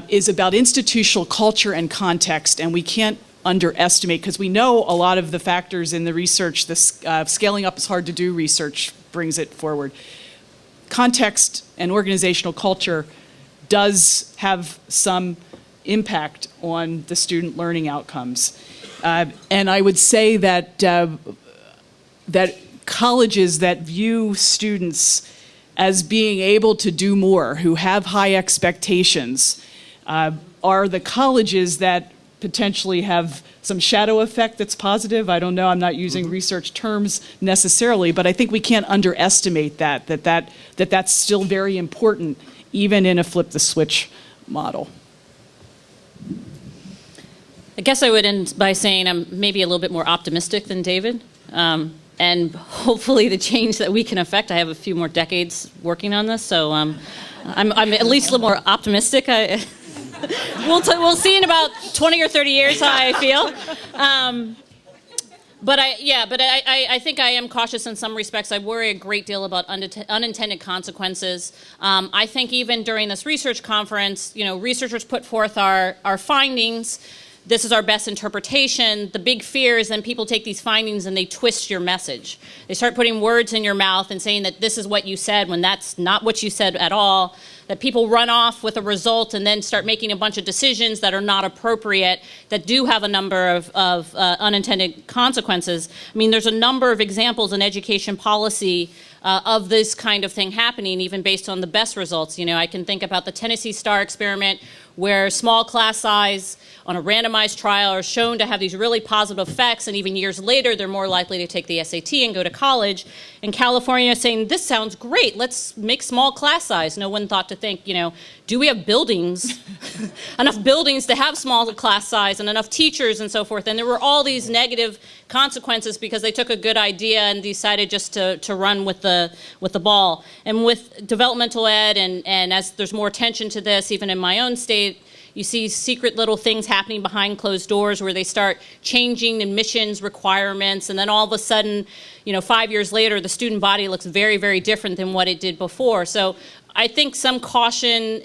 is about institutional culture and context, and we can't underestimate, because we know a lot of the factors in the research, this scaling up is hard to do research brings it forward. Context and organizational culture does have some impact on the student learning outcomes. And I would say that that colleges that view students as being able to do more, who have high expectations, are the colleges that potentially have some shadow effect that's positive. I don't know, I'm not using research terms necessarily, but I think we can't underestimate that's still very important, even in a flip the switch model. I guess I would end by saying I'm maybe a little bit more optimistic than David. And hopefully the change that we can affect, I have a few more decades working on this, so I'm at least a little more optimistic. We'll see in about 20 or 30 years how I feel. But I think I am cautious in some respects. I worry a great deal about unintended consequences. I think even during this research conference, researchers put forth our findings. This is our best interpretation. The big fear is then people take these findings and they twist your message. They start putting words in your mouth and saying that this is what you said when that's not what you said at all. That people run off with a result and then start making a bunch of decisions that are not appropriate, that do have a number of unintended consequences. I mean, there's a number of examples in education policy of this kind of thing happening, even based on the best results. I can think about the Tennessee Star experiment, where small class size on a randomized trial are shown to have these really positive effects, and even years later they're more likely to take the SAT and go to college. And California is saying, this sounds great, let's make small class size. No one thought to think, do we have buildings, enough buildings to have small class size and enough teachers and so forth? And there were all these negative consequences because they took a good idea and decided just to run with the ball. And with developmental ed, and as there's more attention to this, even in my own state, you see secret little things happening behind closed doors where they start changing admissions requirements, and then all of a sudden, 5 years later, the student body looks very, very different than what it did before. So I think some caution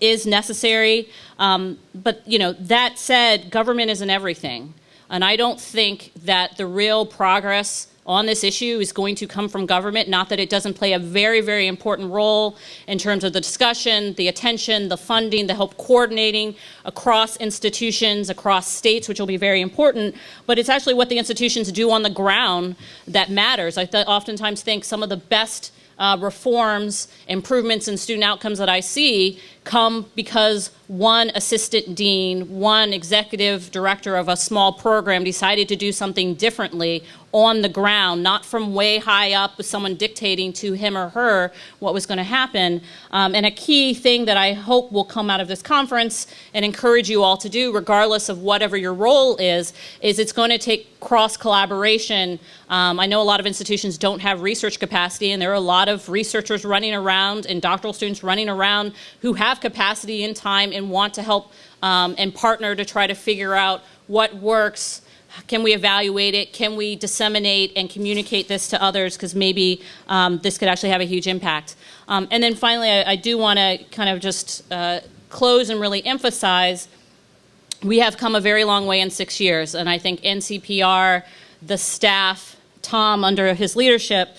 is necessary. But that said, government isn't everything. And I don't think that the real progress on this issue is going to come from government, not that it doesn't play a very, very important role in terms of the discussion, the attention, the funding, the help coordinating across institutions, across states, which will be very important, but it's actually what the institutions do on the ground that matters. I oftentimes think some of the best reforms, improvements in student outcomes that I see come because one assistant dean, one executive director of a small program decided to do something differently on the ground, not from way high up with someone dictating to him or her what was going to happen. And a key thing that I hope will come out of this conference and encourage you all to do, regardless of whatever your role is it's going to take cross-collaboration. I know a lot of institutions don't have research capacity, and there are a lot of researchers running around and doctoral students running around who have capacity and time and want to help and partner to try to figure out what works. Can we evaluate it? Can we disseminate and communicate this to others? Because maybe this could actually have a huge impact. And then finally, I do want to kind of just close and really emphasize we have come a very long way in 6 years. And I think NCPR, the staff, Tom under his leadership,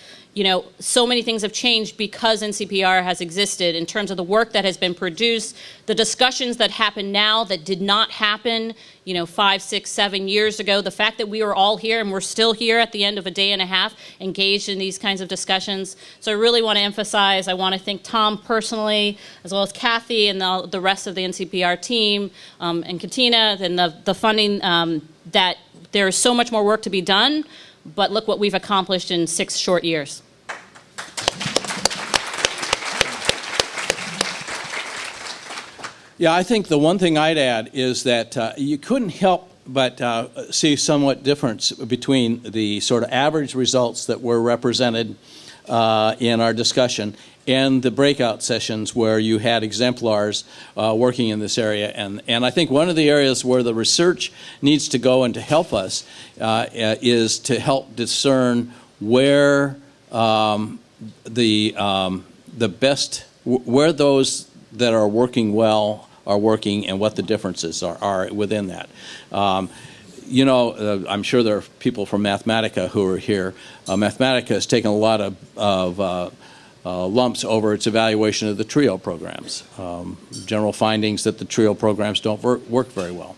so many things have changed because NCPR has existed in terms of the work that has been produced, the discussions that happen now that did not happen, 5, 6, 7 years ago, the fact that we are all here and we're still here at the end of a day and a half engaged in these kinds of discussions. So I really want to emphasize, I want to thank Tom personally, as well as Kathy and the rest of the NCPR team, and Katina, and the funding, that there is so much more work to be done, but look what we've accomplished in 6 short years. Yeah, I think the one thing I'd add is that you couldn't help but see somewhat difference between the sort of average results that were represented in our discussion and the breakout sessions where you had exemplars working in this area. And I think one of the areas where the research needs to go and to help us is to help discern where the best, where those that are working well are working and what the differences are within that. I'm sure there are people from Mathematica who are here. Mathematica has taken a lot of lumps over its evaluation of the TRIO programs. General findings that the TRIO programs don't work very well,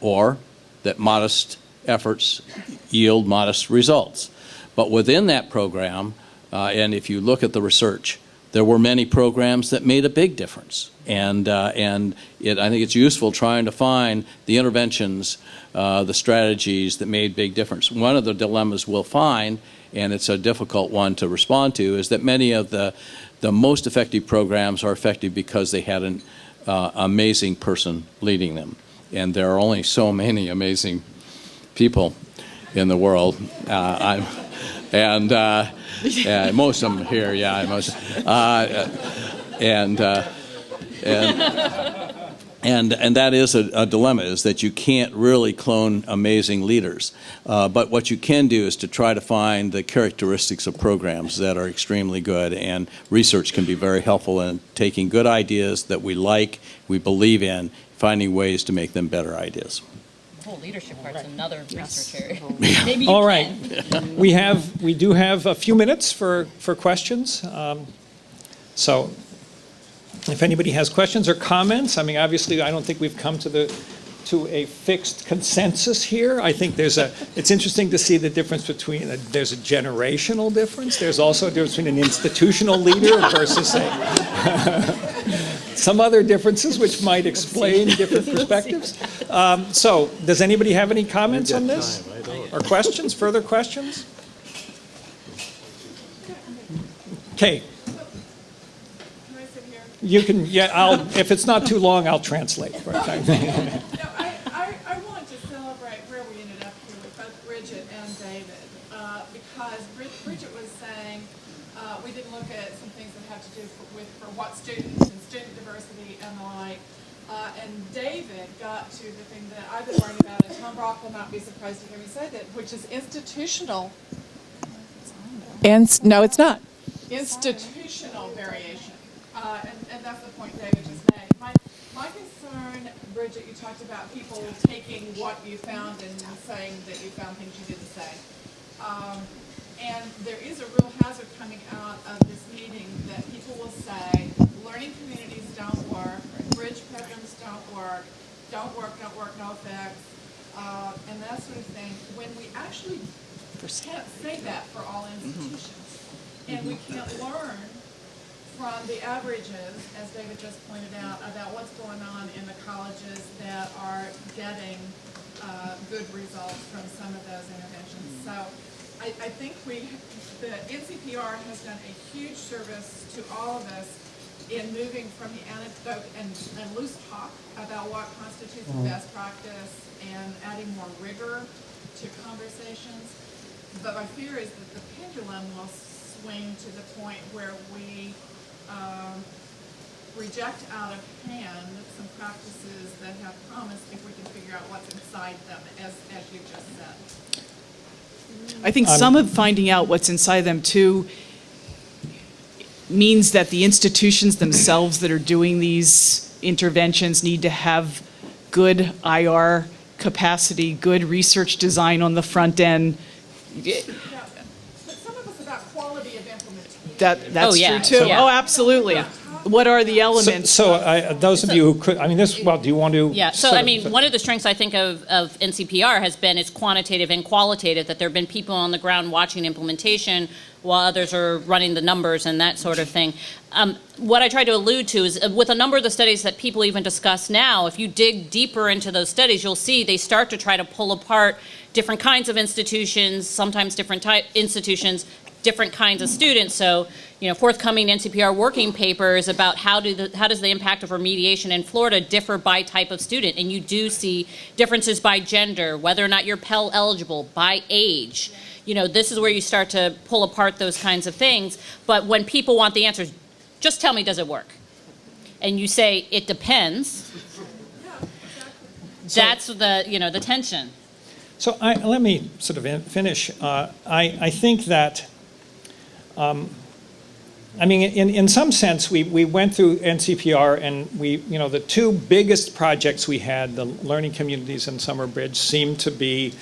or that modest efforts yield modest results. But within that program, and if you look at the research, there were many programs that made a big difference. And I think it's useful trying to find the interventions, the strategies that made big difference. One of the dilemmas we'll find, and it's a difficult one to respond to, is that many of the most effective programs are effective because they had an amazing person leading them. And there are only so many amazing people in the world. And most of them here, yeah, most. And that is a dilemma, is that you can't really clone amazing leaders. But what you can do is to try to find the characteristics of programs that are extremely good, and research can be very helpful in taking good ideas that we like, we believe in, finding ways to make them better ideas. The whole leadership part's another research area. Maybe you All right. We do have a few minutes for questions. So if anybody has questions or comments, I mean, obviously, I don't think we've come to a fixed consensus here. I think it's interesting to see the difference between, there's a generational difference. There's also a difference between an institutional leader versus some other differences which might explain different perspectives. So does anybody have any comments on this? Or questions, further questions? Okay. You can, yeah, if it's not too long, I'll translate. No, I want to celebrate where we ended up here with both Bridget and David, because Bridget was saying we didn't look at some things that have to do for what students and student diversity and the like. And David got to the thing that I've been worrying about, and Tom Brock will not be surprised to hear me say that, which is institutional. No, it's not. Institutional variation. And that's the point David just made. My concern, Bridget, you talked about people taking what you found and saying that you found things you didn't say. And there is a real hazard coming out of this meeting that people will say, learning communities don't work, bridge programs don't work, no effect, and that sort of thing, when we actually can't say that for all institutions. And we can't learn from the averages, as David just pointed out, about what's going on in the colleges that are getting good results from some of those interventions. So I think the NCPR has done a huge service to all of us in moving from the anecdote and loose talk about what constitutes the best practice and adding more rigor to conversations. But my fear is that the pendulum will swing to the point where we reject out of hand some practices that have promise if we can figure out what's inside them, as you just said. I think some of finding out what's inside them too means that the institutions themselves that are doing these interventions need to have good IR capacity, good research design on the front end. Yeah, but some of us about quality of implementation. That's Oh, yeah. true too. Yeah. Oh, absolutely. What are the elements? So those of you who could, I mean, this, well, do you want to? Yeah, so sort I of- mean, one of the strengths I think of NCPR has been its quantitative and qualitative, that there have been people on the ground watching implementation while others are running the numbers and that sort of thing. What I tried to allude to is with a number of the studies that people even discuss now, if you dig deeper into those studies, you'll see they start to try to pull apart different kinds of institutions, sometimes different type institutions, different kinds of students. So, you know, forthcoming NCPR working papers about how does the impact of remediation in Florida differ by type of student, and you do see differences by gender, whether or not you're Pell eligible, by age. You know, this is where you start to pull apart those kinds of things. But when people want the answers, just tell me, does it work? And you say it depends. That's the, you know, the tension. So let me sort of finish. I think that, I mean, in some sense, we went through NCPR and you know, the two biggest projects we had, the learning communities and Summer Bridge, seemed to be,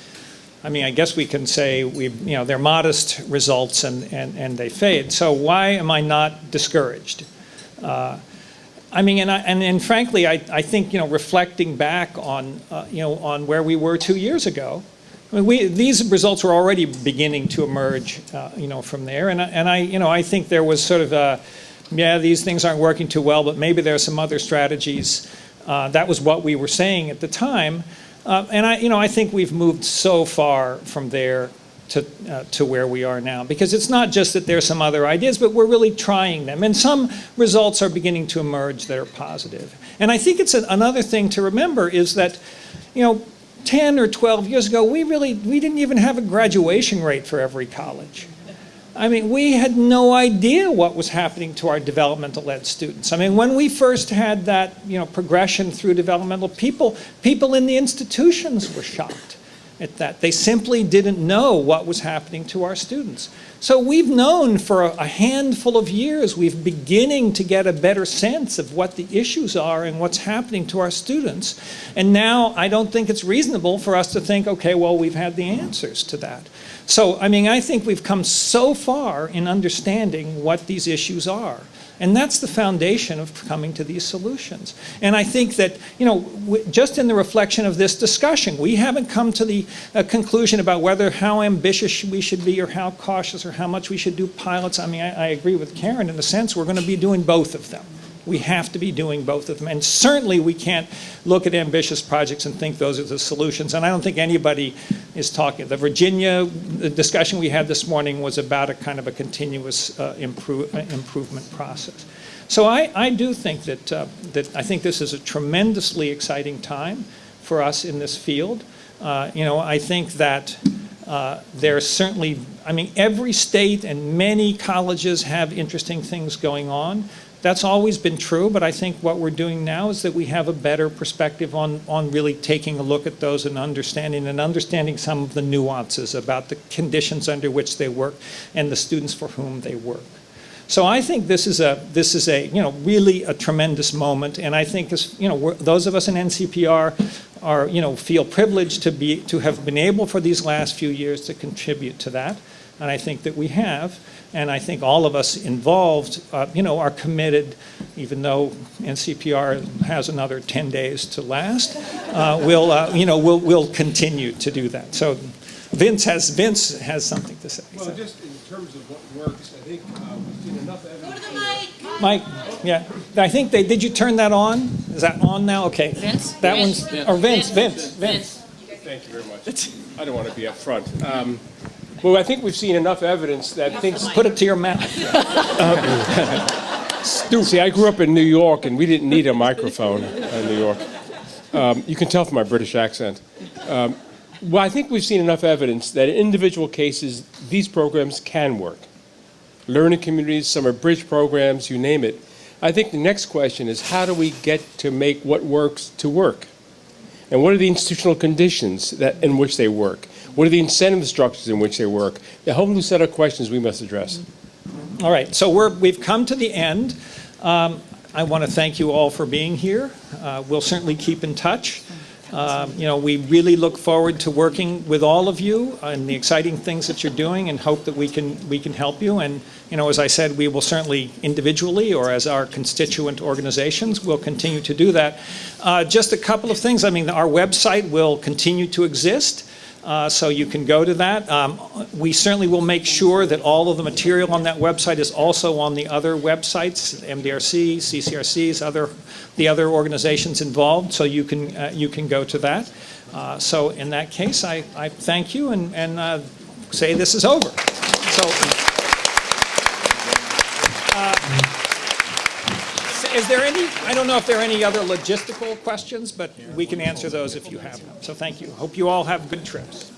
I mean, I guess we can say you know, they're modest results and they fade. So why am I not discouraged? I mean, and frankly, I think, you know, reflecting back on, you know, on where we were 2 years ago, I mean, these results were already beginning to emerge, you know, from there. And I, you know, I think there was sort of a, yeah, these things aren't working too well, but maybe there are some other strategies. That was what we were saying at the time. And I, you know, I think we've moved so far from there to where we are now, because it's not just that there's some other ideas, but we're really trying them, and some results are beginning to emerge that are positive. And I think it's another thing to remember is that, you know, 10 or 12 years ago, we didn't even have a graduation rate for every college. I mean, we had no idea what was happening to our developmental ed students. I mean, when we first had that, you know, progression through developmental, people in the institutions were shocked at that. They simply didn't know what was happening to our students. So we've known for a handful of years, we've beginning to get a better sense of what the issues are and what's happening to our students. And now I don't think it's reasonable for us to think, okay, well, we've had the answers to that. So, I mean, I think we've come so far in understanding what these issues are. And that's the foundation of coming to these solutions. And I think that, you know, just in the reflection of this discussion, we haven't come to the conclusion about how ambitious we should be or how cautious or how much we should do pilots. I mean, I agree with Karen in the sense we're going to be doing both of them. We have to be doing both of them. And certainly we can't look at ambitious projects and think those are the solutions. And I don't think anybody is talking. The Virginia discussion we had this morning was about a kind of a continuous improvement process. So I do think that I think this is a tremendously exciting time for us in this field. You know, I think that there's certainly, I mean, every state and many colleges have interesting things going on. That's always been true, but I think what we're doing now is that we have a better perspective on really taking a look at those and understanding some of the nuances about the conditions under which they work and the students for whom they work. So I think this is a you know, really a tremendous moment, and I think you know, those of us in NCPR are, you know, feel privileged to have been able for these last few years to contribute to that, and I think that we have. And I think all of us involved, you know, are committed, even though NCPR has another 10 days to last. You know, we'll continue to do that. So, Vince has something to say. Well, so. just in terms of what works, I think we've seen enough evidence. Mike, yeah. I think did you turn that on? Is that on now? Okay. Vince? That one's, or Vince. Thank you very much. I don't want to be up front. Well, I think we've seen enough evidence that things. Put it to your mouth. See, I grew up in New York, and we didn't need a microphone in New York. You can tell from my British accent. Well, I think we've seen enough evidence that in individual cases, these programs can work. Learning communities, summer bridge programs, you name it. I think the next question is, how do we get to make what works to work? And what are the institutional conditions in which they work? What are the incentive structures in which they work? A whole new set of questions we must address. All right, so we've come to the end. I want to thank you all for being here. We'll certainly keep in touch. We really look forward to working with all of you and the exciting things that you're doing, and hope that we can help you. And as I said, we will certainly individually or as our constituent organizations will continue to do that. Just a couple of things. I mean, our website will continue to exist. So you can go to that. We certainly will make sure that all of the material on that website is also on the other websites, MDRC, CCRCs, the other organizations involved, so you can go to that. So in that case, I thank you and say this is over. So, is there any, I don't know if there are any other logistical questions, but we can answer those if you have them. So thank you. Hope you all have good trips.